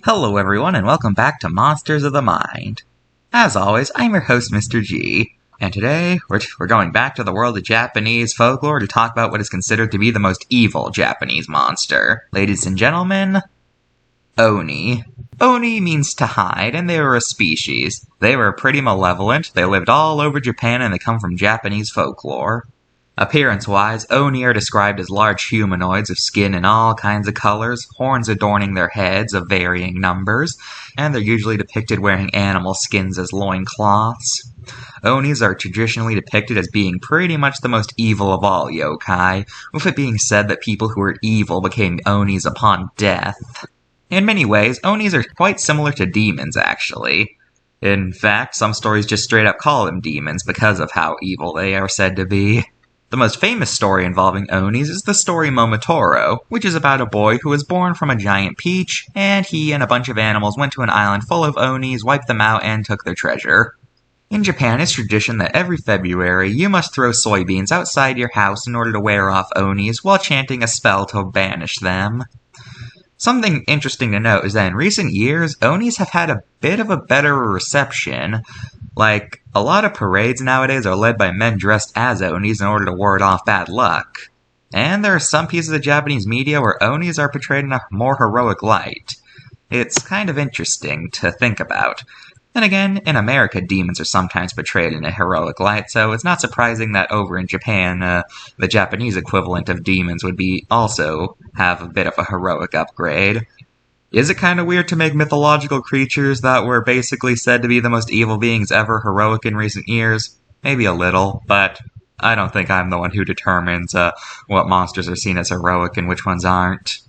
Hello everyone and welcome back to Monsters of the Mind. As always, I'm your host Mr.G, and today we're going back to the world of Japanese folklore to talk about what is considered to be the most evil Japanese monster. Ladies and gentlemen, Oni. Oni means to hide, and they were a species. They were pretty malevolent, they lived all over Japan, and they come from Japanese folklore. Appearance-wise, Oni are described as large humanoids of skin in all kinds of colors, horns adorning their heads of varying numbers, and they're usually depicted wearing animal skins as loincloths. Onis are traditionally depicted as being pretty much the most evil of all yokai, with it being said that people who were evil became Onis upon death. In many ways, Onis are quite similar to demons, actually. In fact, some stories just straight up call them demons because of how evil they are said to be. The most famous story involving Onis is the story Momotaro, which is about a boy who was born from a giant peach, and he and a bunch of animals went to an island full of Onis, wiped them out, and took their treasure. In Japan, it's tradition that every February, you must throw soybeans outside your house in order to wear off Onis while chanting a spell to banish them. Something interesting to note is that in recent years, Onis have had a bit of a better reception. Like, a lot of parades nowadays are led by men dressed as Onis in order to ward off bad luck. And there are some pieces of Japanese media where Onis are portrayed in a more heroic light. It's kind of interesting to think about. Then again, in America, demons are sometimes portrayed in a heroic light, so it's not surprising that over in Japan, the Japanese equivalent of demons would also have a bit of a heroic upgrade. Is it kind of weird to make mythological creatures that were basically said to be the most evil beings ever heroic in recent years? Maybe a little, but I don't think I'm the one who determines what monsters are seen as heroic and which ones aren't.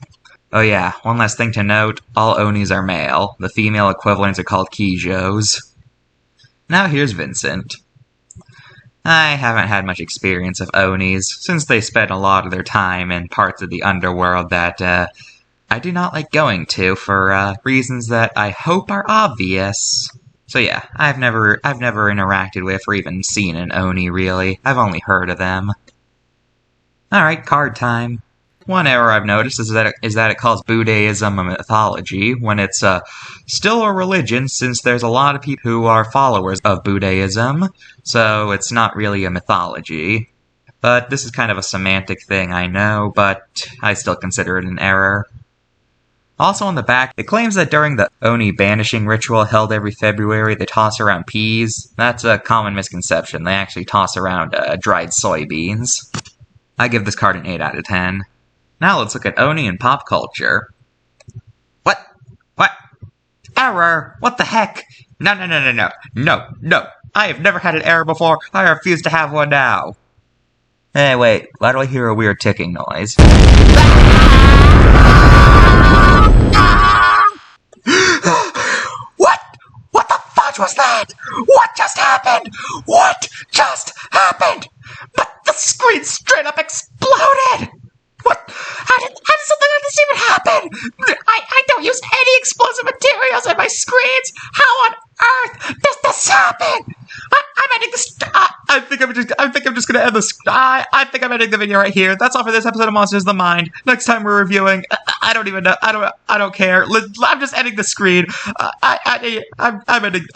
Oh yeah, one last thing to note, all Onis are male. The female equivalents are called Kijos. Now here's Vincent. I haven't had much experience of Onis, since they spend a lot of their time in parts of the underworld that, I do not like going to for, reasons that I hope are obvious. So yeah, I've never interacted with or even seen an Oni, really. I've only heard of them. Alright, card time. One error I've noticed is that it calls Buddhism a mythology, when it's still a religion, since there's a lot of people who are followers of Buddhism, so it's not really a mythology. But this is kind of a semantic thing, I know, but I still consider it an error. Also on the back, it claims that during the Oni banishing ritual held every February, they toss around peas. That's a common misconception. They actually toss around dried soybeans. I give this card an 8 out of 10. Now let's look at Oni and pop culture. What? Error! What the heck? No. I have never had an error before. I refuse to have one now. Hey, wait. Why do I hear a weird ticking noise? What the fudge was that? What just happened? But the screen straight up exploded! What? How did something like this even happen? I don't use any explosive materials in my screens. How on earth does this happen? I'm ending this. I think I'm just gonna end this. I think I'm ending the video right here. That's all for this episode of Monsters of the Mind. Next time we're reviewing. I don't even know. I don't care. I'm just ending the screen. I'm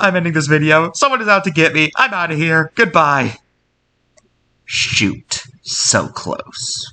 ending this video. Someone is out to get me. I'm out of here. Goodbye. Shoot. So close.